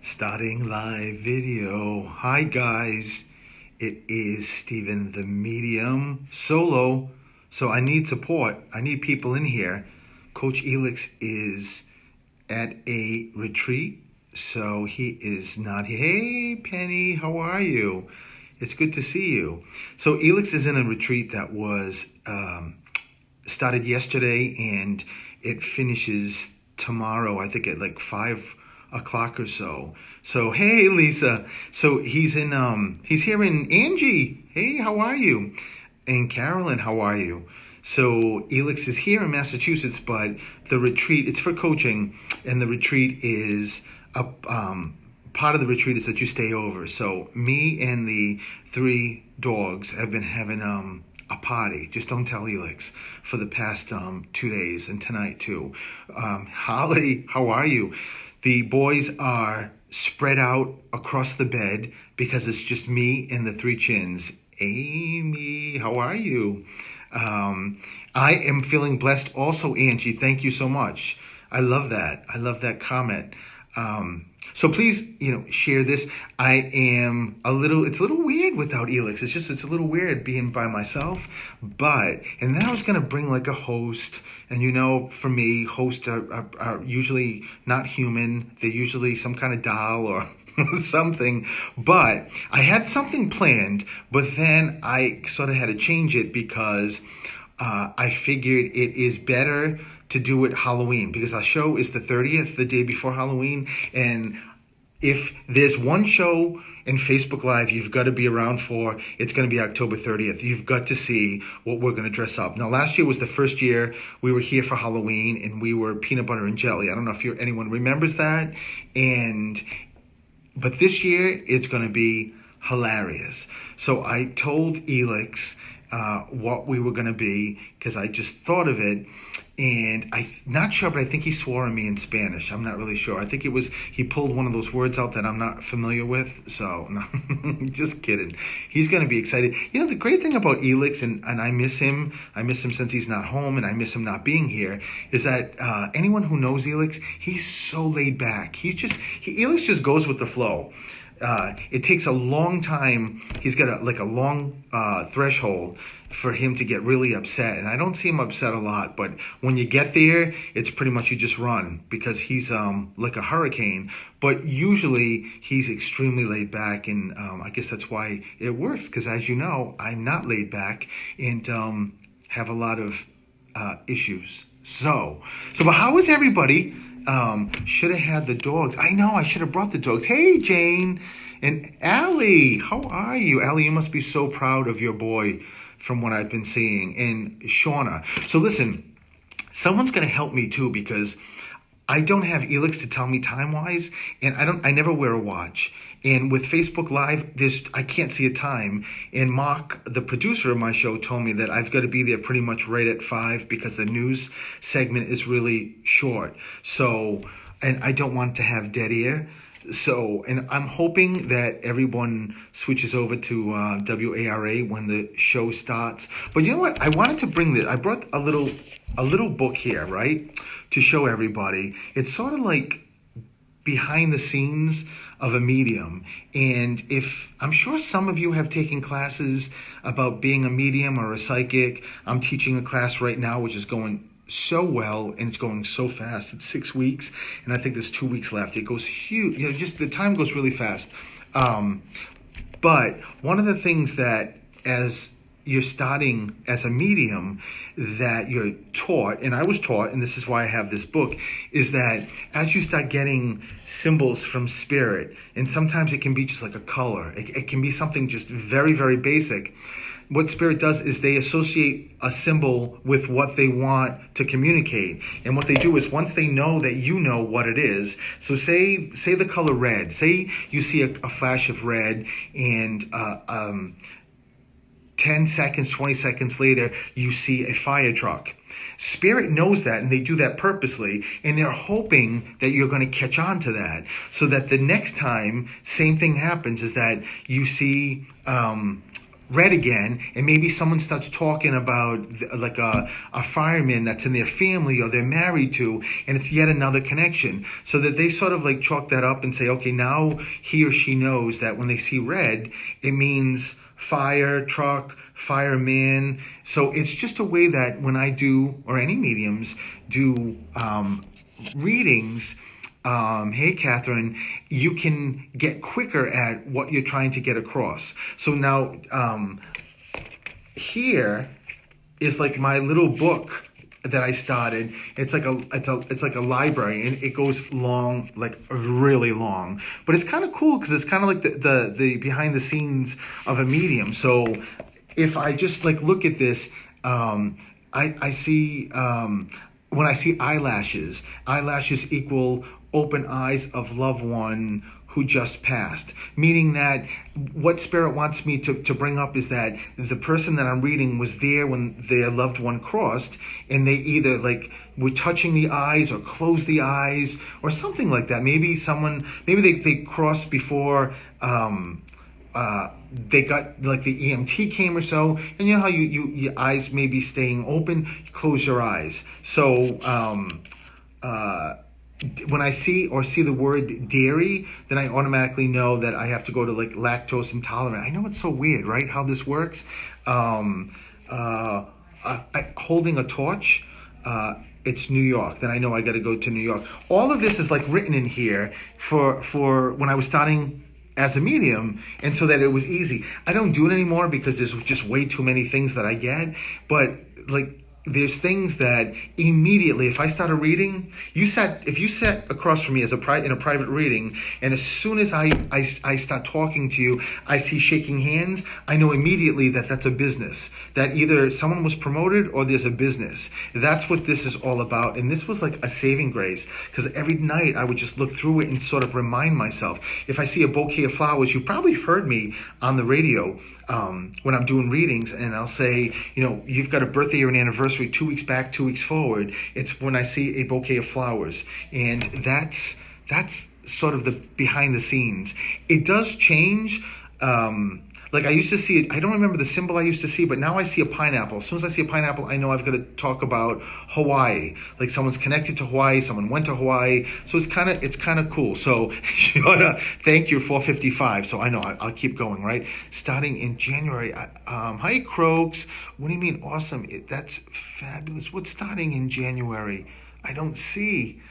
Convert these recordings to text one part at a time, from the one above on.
Starting live video. Hi guys, it is Stephen the Medium solo. So I need support. I need people in here. Coach Elix is at a retreat, so he is not here. Hey Penny, how are you? It's good to see you. So Elix is in a retreat that was started yesterday and it finishes tomorrow, I think at like 5 o'clock or so. So hey Lisa. So he's here in Angie. Hey, how are you? And Carolyn, how are you? So Elix is here in Massachusetts, but the retreat, it's for coaching, and the retreat is a part of the retreat is that you stay over. So me and the 3 dogs have been having a party. Just don't tell Elix, for the past 2 days, and tonight too. Holly, how are you? The boys are spread out across the bed because it's just me and the 3 chins. Amy, how are you? I am feeling blessed also, Angie. Thank you so much. I love that. I love that comment. So please, share this. It's a little weird without Elix. It's a little weird being by myself, and then I was going to bring like a host, and for me, hosts are usually not human. They're usually some kind of doll or something, but I had something planned, but then I sort of had to change it because I figured it is better to do it Halloween, because our show is the 30th, the day before Halloween. And if there's one show in Facebook Live you've got to be around for, it's going to be October 30th. You've got to see what we're going to dress up. Now, last year was the first year we were here for Halloween, and we were peanut butter and jelly. I don't know if anyone remembers that. But this year, it's going to be hilarious. So I told Elix what we were going to be, because I just thought of it. And I'm not sure, but I think he swore at me in Spanish. I'm not really sure. I think he pulled one of those words out that I'm not familiar with. So, no, just kidding. He's going to be excited. The great thing about Elix, and I miss him since he's not home, and I miss him not being here, is that anyone who knows Elix, he's so laid back. Elix just goes with the flow. It takes a long time. He's got a long threshold for him to get really upset, and I don't see him upset a lot, but when you get there, it's pretty much you just run, because he's like a hurricane. But usually he's extremely laid back, and I guess that's why it works, because as you know, I'm not laid back and have a lot of issues. So but how is everybody? Should have had the dogs. I know, I should have brought the dogs. Hey, Jane and Allie, how are you? Allie, you must be so proud of your boy from what I've been seeing. And Shauna. So listen, someone's going to help me too, because I don't have Elix to tell me time-wise, and I never wear a watch. And with Facebook Live, I can't see a time. And Mark, the producer of my show, told me that I've got to be there pretty much right at 5, because the news segment is really short. So, and I don't want to have dead air. So, and I'm hoping that everyone switches over to WARA when the show starts. But you know what? I wanted to bring this. I brought a little book here, right, to show everybody. It's sort of like behind the scenes of a medium. And I'm sure some of you have taken classes about being a medium or a psychic. I'm teaching a class right now, which is going so well, and it's going so fast. It's 6 weeks, and I think there's 2 weeks left. It goes huge. Just the time goes really fast. But one of the things that, as you're starting as a medium, that you're taught, and I was taught, and this is why I have this book, is that as you start getting symbols from spirit, and sometimes it can be just like a color, it can be something just very, very basic. What spirit does is they associate a symbol with what they want to communicate. And what they do is, once they know that you know what it is, so say the color red, say you see a flash of red, and 10 seconds, 20 seconds later, you see a fire truck. Spirit knows that, and they do that purposely, and they're hoping that you're going to catch on to that, so that the next time same thing happens, is that you see red again, and maybe someone starts talking about like a fireman that's in their family or they're married to, and it's yet another connection. So that they sort of like chalk that up and say, okay, now he or she knows that when they see red, it means fire truck, fireman. So it's just a way that when I do, or any mediums do readings, hey, Catherine, you can get quicker at what you're trying to get across. So now, here is like my little book that I started. It's like a library, and it goes long, like really long. But it's kind of cool because it's kind of like the behind the scenes of a medium. So if I just like look at this, I see when I see eyelashes equal open eyes of loved one who just passed. Meaning that what Spirit wants me to bring up is that the person that I'm reading was there when their loved one crossed, and they either like were touching the eyes or closed the eyes or something like that. Maybe they crossed before they got like the EMT came or so, and you know how your eyes may be staying open, you close your eyes. So when I see the word dairy, then I automatically know that I have to go to like lactose intolerant. I know it's so weird, right? How this works. Holding a torch, it's New York. Then I know I got to go to New York. All of this is like written in here for when I was starting as a medium, and so that it was easy. I don't do it anymore because there's just way too many things that I get. But like, there's things that immediately, if I started reading, if you sat across from me in a private reading, and as soon as I start talking to you, I see shaking hands, I know immediately that that's a business, that either someone was promoted or there's a business. That's what this is all about. And this was like a saving grace, because every night I would just look through it and sort of remind myself. If I see a bouquet of flowers, you probably heard me on the radio when I'm doing readings, and I'll say, you've got a birthday or an anniversary 2 weeks back, 2 weeks forward. It's when I see a bouquet of flowers. And that's sort of the behind the scenes. It does change. Like I used to see it, I don't remember the symbol I used to see, but now I see a pineapple. As soon as I see a pineapple, I know I've got to talk about Hawaii. Like someone's connected to Hawaii, someone went to Hawaii. So it's kind of cool. So thank you, 455. So I know I'll keep going, right? Starting in January. Hi, Croaks. What do you mean awesome? That's fabulous. What's starting in January? I don't see.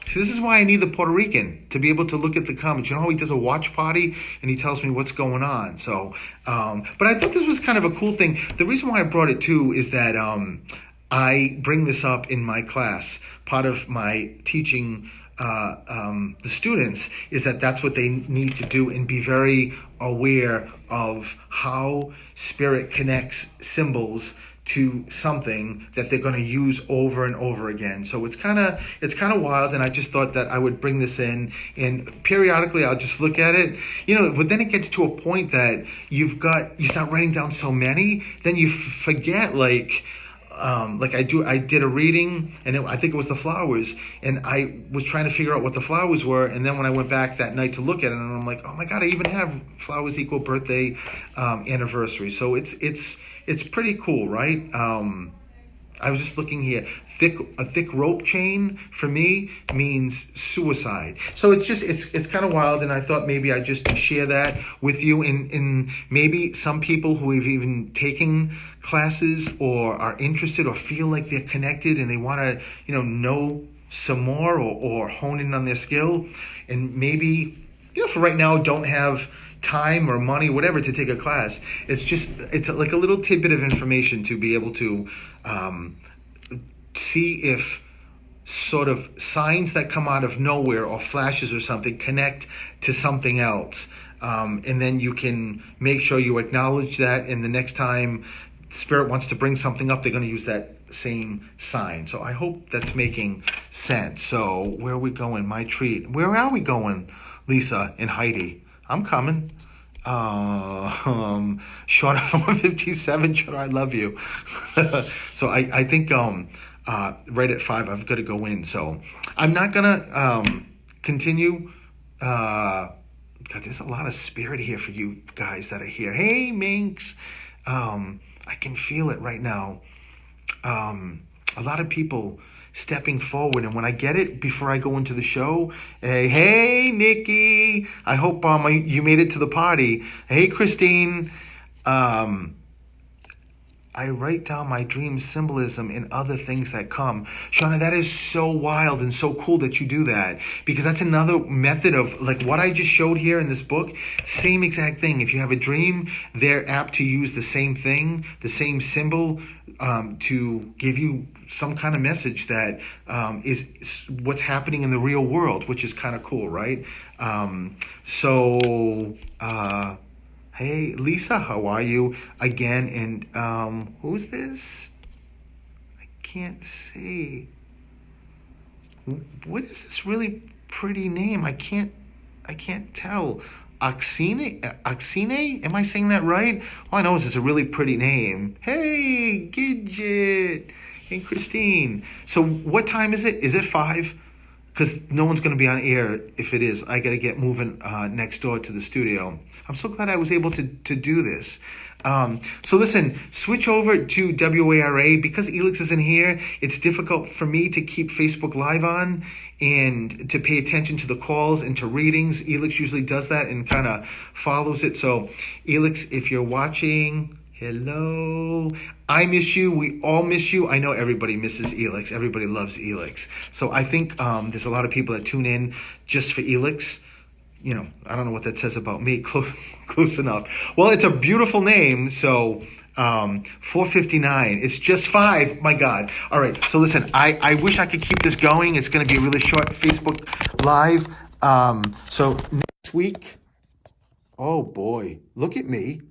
See, this is why I need the Puerto Rican to be able to look at the comments. You know how he does a watch party and he tells me what's going on. So, but I thought this was kind of a cool thing. The reason why I brought it too is that I bring this up in my class. Part of my teaching the students is that's what they need to do, and be very aware of how Spirit connects symbols to something that they're going to use over and over again. So it's kind of wild, and I just thought that I would bring this in, and periodically I'll just look at it, but then it gets to a point that you start writing down so many, then you forget, like I did a reading, and I think it was the flowers, and I was trying to figure out what the flowers were, and then when I went back that night to look at it, and I'm like, oh my God, I even have flowers equal birthday, anniversary. So it's pretty cool, right? I was just looking here. A thick rope chain for me means suicide. So it's kind of wild, and I thought maybe I'd just share that with you. And maybe some people who have even taken classes or are interested or feel like they're connected and they want to know some more or hone in on their skill, and maybe for right now don't have time or money, whatever, to take a class. It's like a little tidbit of information to be able to see if sort of signs that come out of nowhere or flashes or something connect to something else. And then you can make sure you acknowledge that, and the next time Spirit wants to bring something up, they're going to use that same sign. So I hope that's making sense. So where are we going? My treat. Where are we going, Lisa and Heidi? I'm coming. Short of 157, Short, I love you. So I think right at 5, I've got to go in. So I'm not gonna continue God, there's a lot of spirit here for you guys that are here. Hey, Minx. I can feel it right now. A lot of people stepping forward, and when I get it before I go into the show, hey, Nikki, I hope you made it to the party. Hey, Christine, I write down my dream symbolism and other things that come. Shauna, that is so wild and so cool that you do that, because that's another method of, like, what I just showed here in this book. Same exact thing. If you have a dream, they're apt to use the same thing, the same symbol, to give you some kind of message that is what's happening in the real world, which is kind of cool, right? Hey, Lisa, how are you? Again, and who's this? I can't see. What is this really pretty name? I can't tell. Oxine? Am I saying that right? All I know is it's a really pretty name. Hey, Gidget and Christine. So what time is it? Is it 5? Because no one's going to be on air if it is. I got to get moving next door to the studio. I'm so glad I was able to do this. So listen, switch over to WARA. Because Elix isn't here, it's difficult for me to keep Facebook Live on and to pay attention to the calls and to readings. Elix usually does that and kind of follows it. So Elix, if you're watching, hello. I miss you. We all miss you. I know everybody misses Elix. Everybody loves Elix. So I think there's a lot of people that tune in just for Elix. You know, I don't know what that says about me. Close enough. Well, it's a beautiful name. So 4:59. It's just 5. My God. All right. So listen, I wish I could keep this going. It's going to be a really short Facebook Live. So next week. Oh boy, look at me.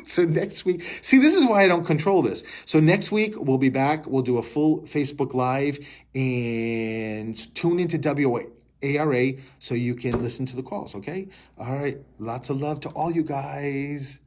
So next week, see, this is why I don't control this. So next week, we'll be back. We'll do a full Facebook Live and tune into WARA so you can listen to the calls, okay? All right. Lots of love to all you guys.